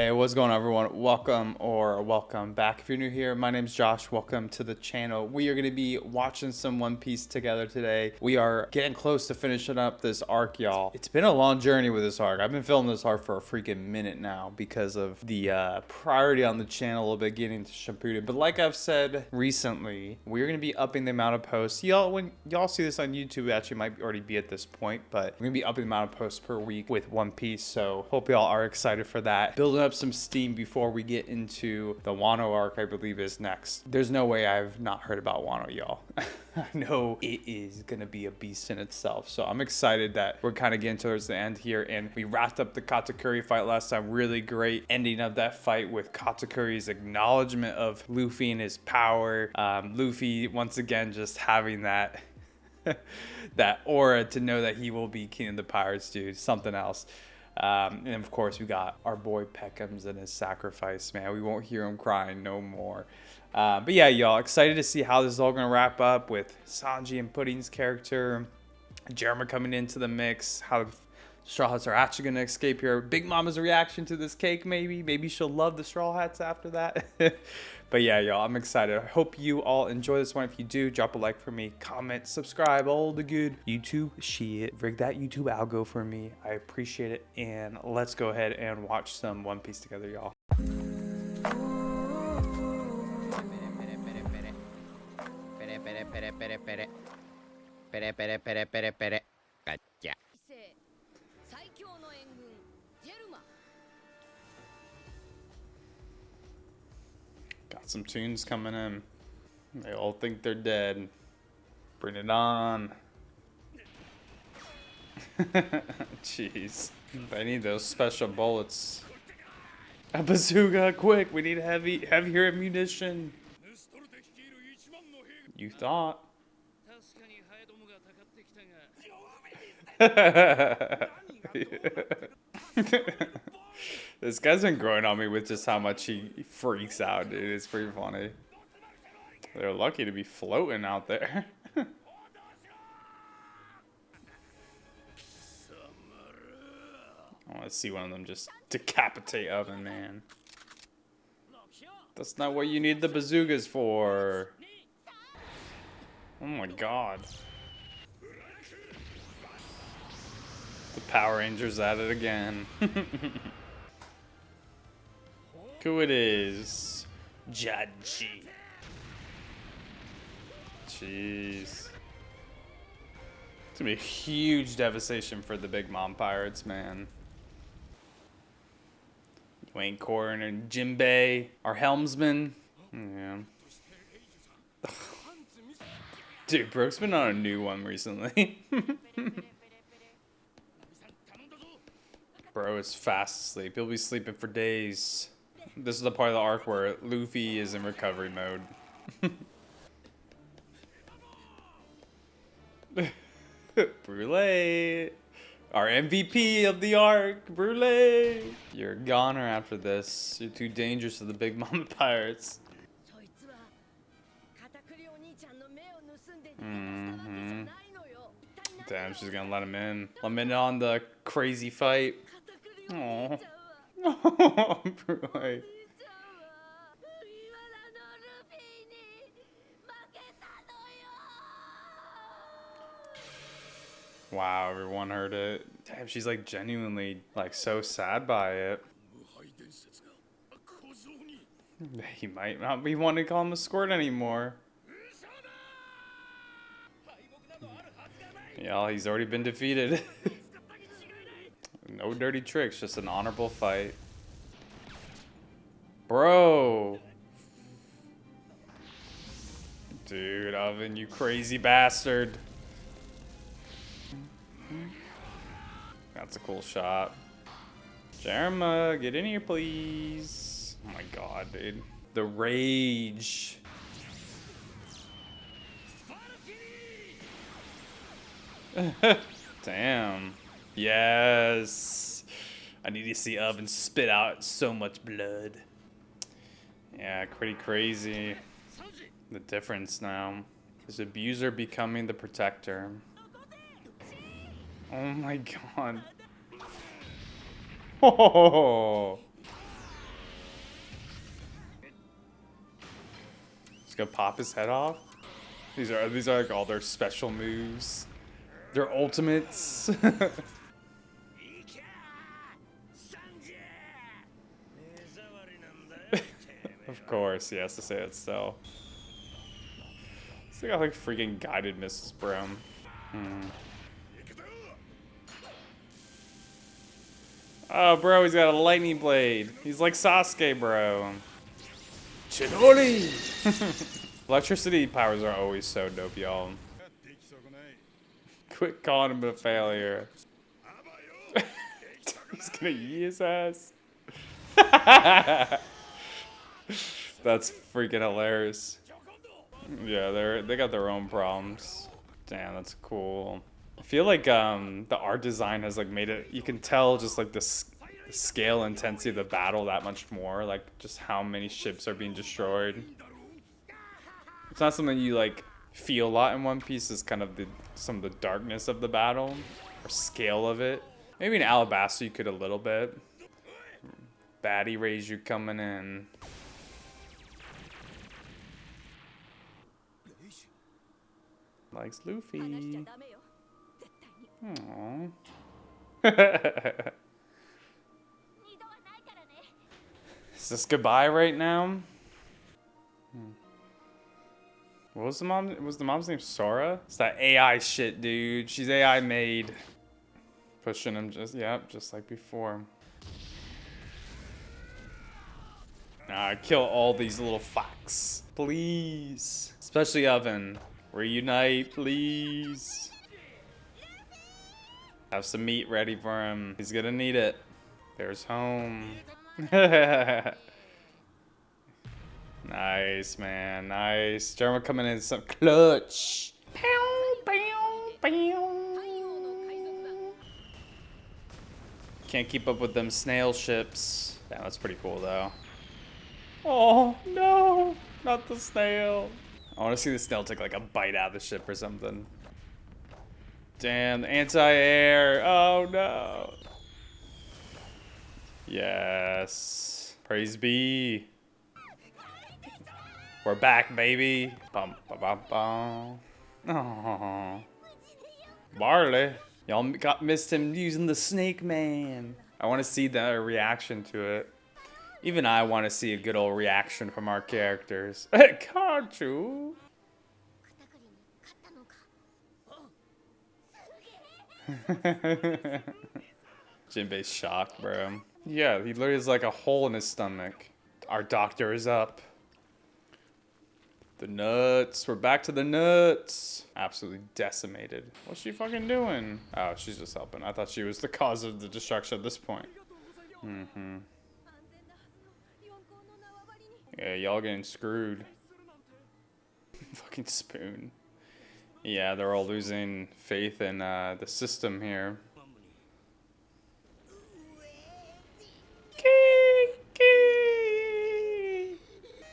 Hey, what's going on, everyone? Welcome back. If you're new here, my name's Josh. Welcome to the channel. We are going to be watching some One Piece together today. We are getting close to finishing up this arc, y'all. It's been a long journey with this arc. I've been filming this arc for a freaking minute now because of the priority on the channel a little bit getting to Shippuden. But like I've said recently, we're going to be upping the amount of posts. Y'all, when y'all see this on YouTube, it actually might already be at this point, but we're going to be upping the amount of posts per week with One Piece. So hope y'all are excited for that. Building up some steam before we get into the Wano arc, I believe, is next. There's no way I've not heard about Wano, y'all. I know it is gonna be a beast in itself, so I'm excited that we're kind of getting towards the end here, and we wrapped up the Katakuri fight last time. Really great ending of that fight with Katakuri's acknowledgement of Luffy and his power. Luffy once again just having that that aura to know that he will be king of the pirates, dude. Something else. And of course we got our boy Peckham's and his sacrifice, man. We won't hear him crying no more. But yeah, y'all, excited to see how this is all gonna wrap up with Sanji and Pudding's character, Germa coming into the mix, how the Straw Hats are actually gonna escape here. Big Mama's reaction to this cake, maybe she'll love the Straw Hats after that. But yeah, y'all, I'm excited. I hope you all enjoy this one. If you do, drop a like for me, comment, subscribe, all the good YouTube shit. Rig that YouTube algo for me. I appreciate it. And let's go ahead and watch some One Piece together, y'all. Gotcha. Got some tunes coming in. They all think they're dead. Bring it on. Jeez. I need those special bullets. A bazooka, quick! We need heavier ammunition. You thought. This guy's been growing on me with just how much he freaks out, dude. It's pretty funny. They're lucky to be floating out there. I want to see one of them just decapitate Oven Man. That's not what you need the bazookas for. Oh my god. The Power Rangers at it again. Who it is? Judgy. Jeez. It's gonna be a huge devastation for the Big Mom Pirates, man. Wayne Corn and Jinbei, our helmsman. Yeah. Dude, Brooke's been on a new one recently. Bro is fast asleep. He'll be sleeping for days. This is the part of the arc where Luffy is in recovery mode. Brule, our MVP of the arc, Brule. You're a goner after this. You're too dangerous to the Big Mama Pirates. Damn, she's gonna let him in. Let him in on the crazy fight. Aww. Brule. Wow, everyone heard it. Damn, she's like genuinely like so sad by it. He might not be wanting to call him a squirt anymore. Yeah, he's already been defeated. No dirty tricks, just an honorable fight. Bro. Dude, Oven, you crazy bastard. That's a cool shot. Germa, get in here, please. Oh my god, dude. The rage. Damn. Yes. I need to see Oven spit out so much blood. Yeah, pretty crazy. The difference now. Is abuser becoming the protector? Oh my god. Oh. Just gonna pop his head off. These are like all their special moves. Their ultimates. Of course, he has to say it still. They got like freaking guided missiles, bro. Oh, bro, he's got a lightning blade. He's like Sasuke, bro. Chidori! Electricity powers are always so dope, y'all. Quit calling him a failure. He's gonna eat his ass. That's freaking hilarious. Yeah, they got their own problems. Damn, that's cool. I feel like the art design has like made it. You can tell just like the scale intensity of the battle that much more. Like just how many ships are being destroyed. It's not something you like feel a lot in One Piece. Is kind of some of the darkness of the battle or scale of it. Maybe in Alabasta you could a little bit. Baddie Reiju coming in. Likes Luffy. Aww. Is this goodbye right now? What was the mom? Was the mom's name Sora? It's that AI shit, dude. She's AI made. Pushing him just like before. Kill all these little fucks, please. Especially Oven. Reunite, please. Have some meat ready for him. He's gonna need it. There's home. Nice, man. Nice. Germa coming in some clutch. Can't keep up with them snail ships. Damn, that's pretty cool, though. Oh, no. Not the snail. I want to see the snail take like a bite out of the ship or something. Damn, the anti-air. Oh no. Yes. Praise be. We're back, baby. Bum, bum, bum, bum. Oh. Barley. Y'all missed him using the Snake Man. I want to see their reaction to it. Even I want to see a good old reaction from our characters. Can't you? Jinbei's shocked, bro. Yeah, he literally has like a hole in his stomach. Our doctor is up. The nuts. We're back to the nuts. Absolutely decimated. What's she fucking doing? Oh, she's just helping. I thought she was the cause of the destruction at this point. Yeah, y'all getting screwed. Fucking spoon. Yeah, they're all losing faith in the system here.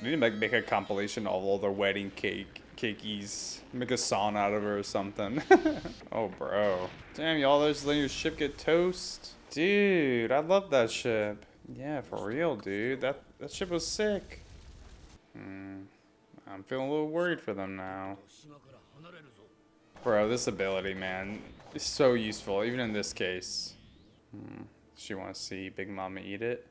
We need to make a compilation of all their wedding cakeys. Make a song out of her or something. Oh, bro. Damn, y'all just letting your ship get toast? Dude, I love that ship. Yeah, for real, dude. That ship was sick. I'm feeling a little worried for them now. Bro, this ability, man, is so useful, even in this case. She wants to see Big Mama eat it.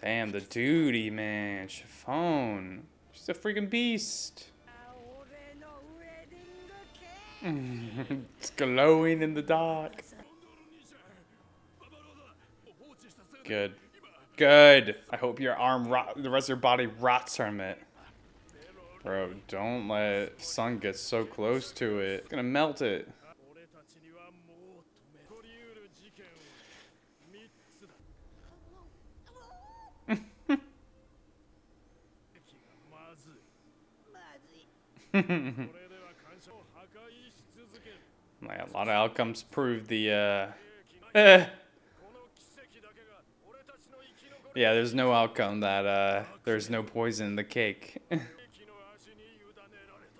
Damn, the duty, man. Chiffon. She's a freaking beast. It's glowing in the dark. Good. Good. I hope your arm the rest of your body rots from it. Bro, don't let sun get so close to it. It's gonna melt it. Like, a lot of outcomes prove the yeah, there's no outcome that there's no poison in the cake.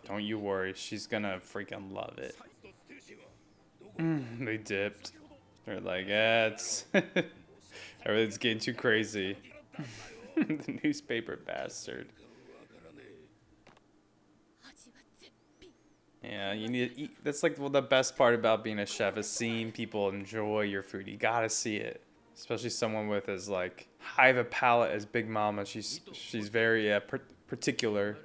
Don't you worry, she's gonna freaking love it. They dipped. They're like, yeah, it's Everything's getting too crazy. The newspaper bastard. Yeah, you need to eat. That's like the best part about being a chef is seeing people enjoy your food. You gotta see it, especially someone with as like high of a palate as Big Mama. She's very particular.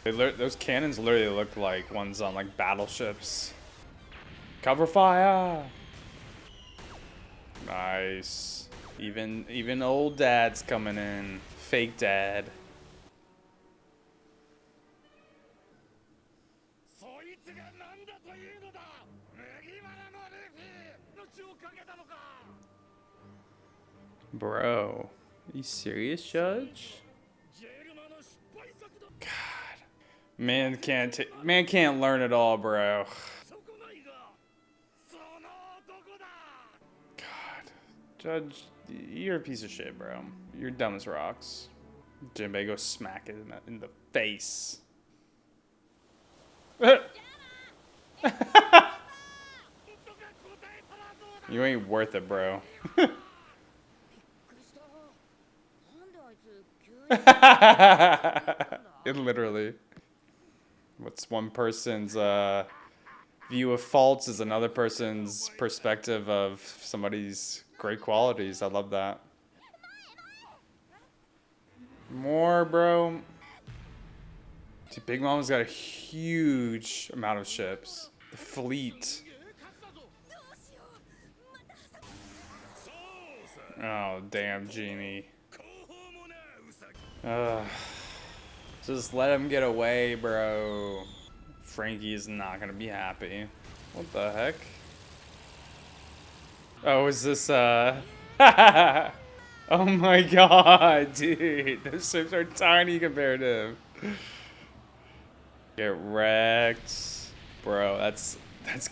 Those cannons literally look like ones on like battleships. Cover fire! Nice. Even old dad's coming in. Fake dad. Bro, are you serious, Judge? God, man can't learn it all, bro. God, Judge, you're a piece of shit, bro. You're dumb as rocks. Jinbei, go smack it in the face. You ain't worth it, bro. It literally. What's one person's view of faults is another person's perspective of somebody's great qualities. I love that. More, bro. See, Big Mama's got a huge amount of ships. The fleet. Oh, damn, Genie. Just let him get away, bro. Frankie is not gonna be happy. What the heck? Oh, is this, Oh my god, dude. Those ships are tiny compared to him. Get wrecked. Bro, that's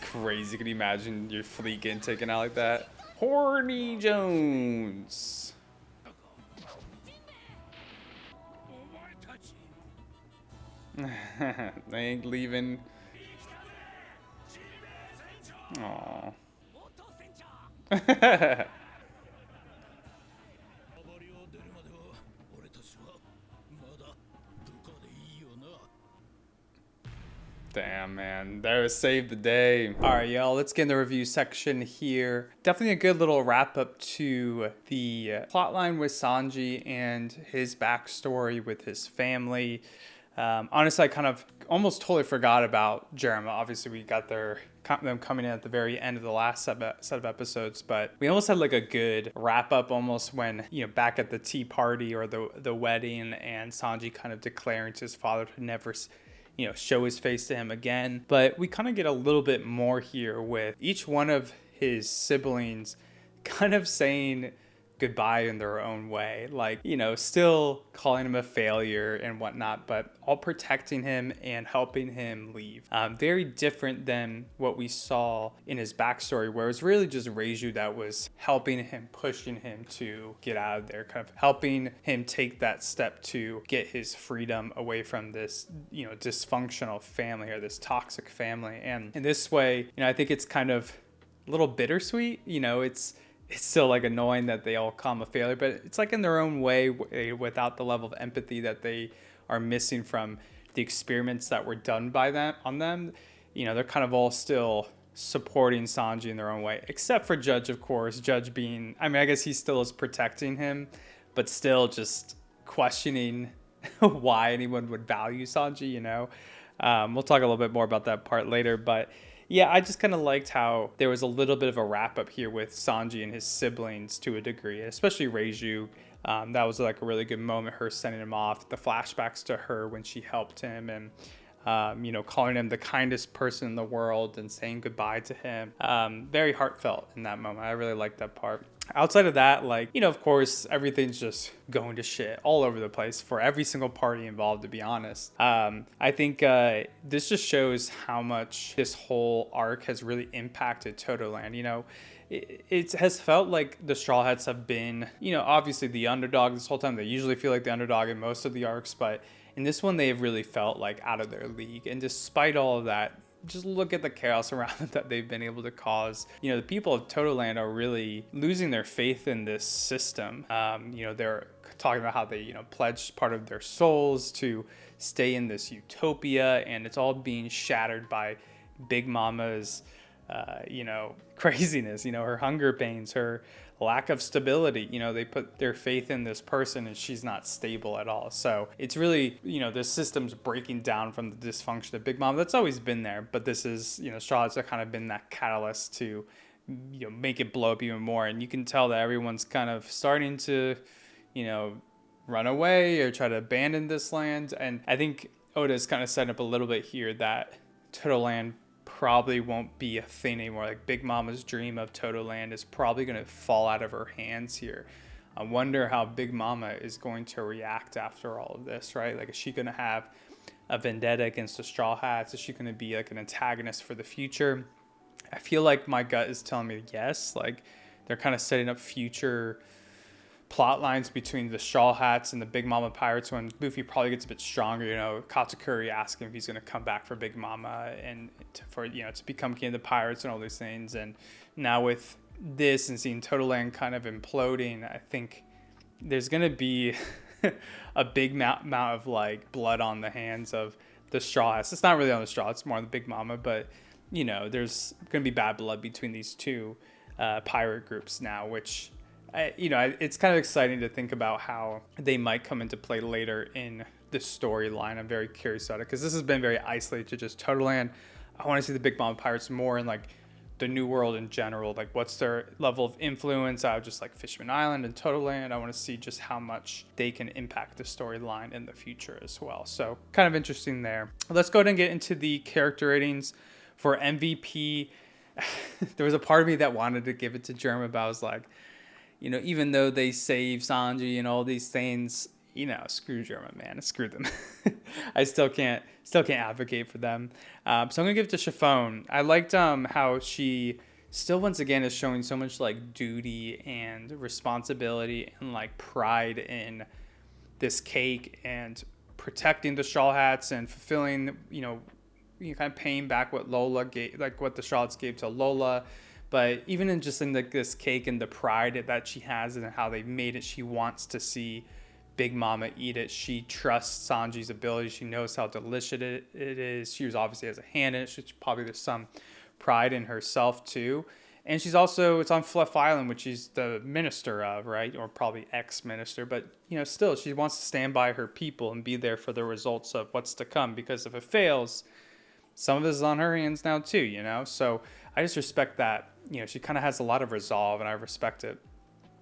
crazy. Can you imagine your fleet getting taken out like that? Horny Jones. They ain't leaving. Aww. Damn, man. There, saved the day. All right, y'all, let's get in the review section here. Definitely a good little wrap up to the plotline with Sanji and his backstory with his family. Honestly, I kind of almost totally forgot about Germa. Obviously, we got them coming in at the very end of the last set of episodes, but we almost had like a good wrap up almost when, you know, back at the tea party or the wedding, and Sanji kind of declaring to his father to never, you know, show his face to him again. But we kind of get a little bit more here with each one of his siblings kind of saying goodbye in their own way, like, you know, still calling him a failure and whatnot, but all protecting him and helping him leave. Very different than what we saw in his backstory, where it was really just Reiju that was helping him, pushing him to get out of there, kind of helping him take that step to get his freedom away from this, you know, dysfunctional family or this toxic family. And in this way, you know, I think it's kind of a little bittersweet. You know, it's still like annoying that they all call him a failure, but it's like in their own way, without the level of empathy that they are missing from the experiments that were done by them on them. You know, they're kind of all still supporting Sanji in their own way, except for Judge, of course. Judge being, I mean, I guess he still is protecting him, but still just questioning why anyone would value Sanji, you know. We'll talk a little bit more about that part later, but yeah, I just kind of liked how there was a little bit of a wrap up here with Sanji and his siblings to a degree, especially Reiju. That was like a really good moment, her sending him off, the flashbacks to her when she helped him, and you know, calling him the kindest person in the world and saying goodbye to him. Very heartfelt in that moment. I really liked that part. Outside of that, like, you know, of course, everything's just going to shit all over the place for every single party involved, to be honest. I think this just shows how much this whole arc has really impacted Totoland. You know, it has felt like the Straw Hats have been, you know, obviously the underdog this whole time. They usually feel like the underdog in most of the arcs, but in this one, they have really felt like out of their league. And despite all of that, just look at the chaos around them that they've been able to cause. The people of Totoland are really losing their faith in this system. They're talking about how they, pledged part of their souls to stay in this utopia, and it's all being shattered by Big Mama's, craziness, her hunger pains, her lack of stability. They put their faith in this person and she's not stable at all. So it's really, the system's breaking down from the dysfunction of Big Mama. That's always been there, but this is, Charlotte's kind of been that catalyst to, make it blow up even more. And you can tell that everyone's kind of starting to, run away or try to abandon this land. And I think Oda's kind of setting up a little bit here that Totoland probably won't be a thing anymore. Like Big Mama's dream of Totoland is probably going to fall out of her hands here. I wonder how Big Mama is going to react after all of this, right? Like, is she going to have a vendetta against the Straw Hats? Is she going to be like an antagonist for the future? I feel like my gut is telling me yes. Like, they're kind of setting up future plot lines between the Straw Hats and the Big Mama pirates when Luffy probably gets a bit stronger. Katakuri asking if he's going to come back for Big Mama and to become king of the pirates and all these things. And now with this and seeing Totoland kind of imploding, I think there's going to be a big amount of like blood on the hands of the Straw Hats. It's not really on the Straw, it's more on the Big Mama, but there's going to be bad blood between these two pirate groups now, which it's kind of exciting to think about how they might come into play later in the storyline. I'm very curious about it because this has been very isolated to just Totoland. I want to see the Big Mama pirates more in like the New World in general. Like, what's their level of influence out of just like Fishman Island and Totoland? I want to see just how much they can impact the storyline in the future as well. So kind of interesting there. Let's go ahead and get into the character ratings for MVP. There was a part of me that wanted to give it to Germa, but I was like, even though they save Sanji and all these things, screw Germa, man, screw them. I still can't advocate for them. So I'm gonna give it to Chiffon. I liked how she still once again is showing so much like duty and responsibility and like pride in this cake and protecting the Straw Hats and fulfilling, kind of paying back what Lola gave, like what the Straw Hats gave to Lola. But even in just in like this cake and the pride that she has and how they made it, she wants to see Big Mama eat it. She trusts Sanji's ability. She knows how delicious it is. She was obviously has a hand in it. She's probably there's some pride in herself too. And she's also, it's on Fluff Island, which she's the minister of, right? Or probably ex-minister. But, still, she wants to stand by her people and be there for the results of what's to come. Because if it fails, some of it is on her hands now too, So I just respect that. She kind of has a lot of resolve, and I respect it.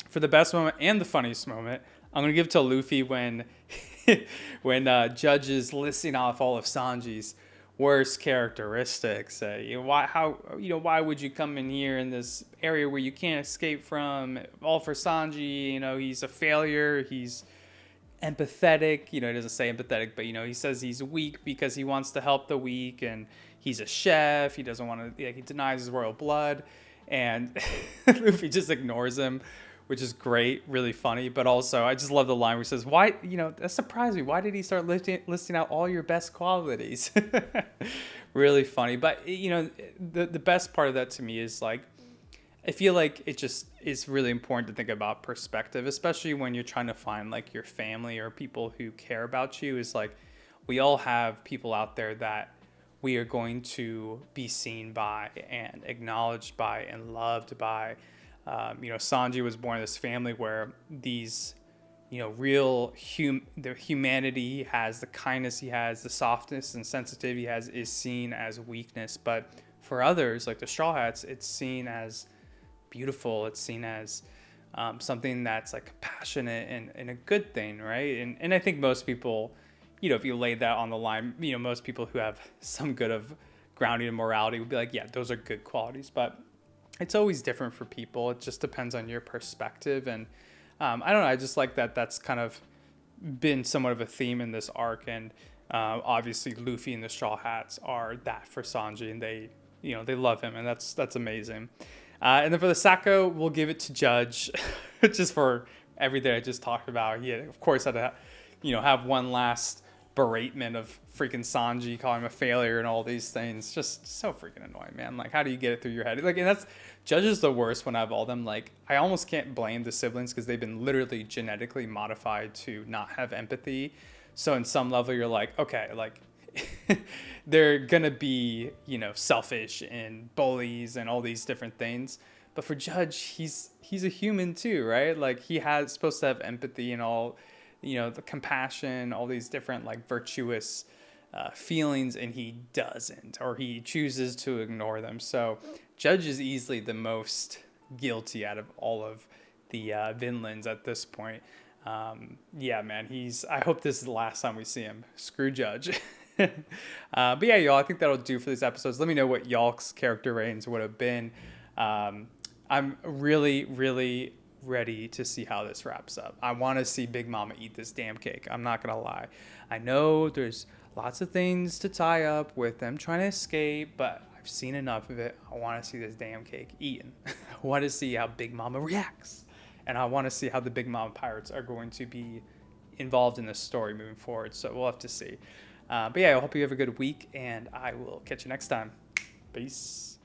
For the best moment and the funniest moment, I'm going to give it to Luffy when Judge is listing off all of Sanji's worst characteristics. Why would you come in here in this area where you can't escape from? All for Sanji. He's a failure. He's empathetic. He doesn't say empathetic, but he says he's weak because he wants to help the weak, and he's a chef. He doesn't want to. He denies his royal blood, and Luffy just ignores him, which is great, really funny. But also, I just love the line where he says, "Why? That surprised me. Why did he start listing out all your best qualities?" Really funny. But the best part of that to me is like, I feel like it just is really important to think about perspective, especially when you're trying to find like your family or people who care about you. Is like, we all have people out there that we are going to be seen by and acknowledged by and loved by. Sanji was born in this family where these, the humanity he has, the kindness he has, the softness and sensitivity he has is seen as weakness. But for others, like the Straw Hats, it's seen as beautiful. It's seen as something that's like compassionate and a good thing, right? And I think most people, if you lay that on the line, most people who have some good of grounding and morality would be like, yeah, those are good qualities. But it's always different for people. It just depends on your perspective. And I don't know. I just like that that's kind of been somewhat of a theme in this arc. And obviously Luffy and the Straw Hats are that for Sanji, and they love him, and that's amazing. And then for the Sacco, we'll give it to Judge, just for everything I just talked about. He, of course, had to, have one last beratement of freaking Sanji, calling him a failure and all these things. Just so freaking annoying, man. Like, how do you get it through your head? Like, and that's Judge is the worst when I have all them. Like, I almost can't blame the siblings because they've been literally genetically modified to not have empathy. So in some level, you're like, okay, like they're gonna be, you know, selfish and bullies and all these different things. But for Judge, he's a human too, right? Like he has supposed to have empathy and all, you know, the compassion, all these different like virtuous feelings, and he doesn't, or he chooses to ignore them. So Judge is easily the most guilty out of all of the Vinlands at this point. Yeah, man, I hope this is the last time we see him. Screw Judge. But yeah, y'all, I think that'll do for these episodes. Let me know what y'all's character ratings would have been. I'm really, really ready to see how this wraps up. I want to see Big Mama eat this damn cake. I'm not going to lie. I know there's lots of things to tie up with them trying to escape, but I've seen enough of it. I want to see this damn cake eaten. I want to see how Big Mama reacts. And I want to see how the Big Mama pirates are going to be involved in this story moving forward. So we'll have to see. But yeah, I hope you have a good week, and I will catch you next time. Peace.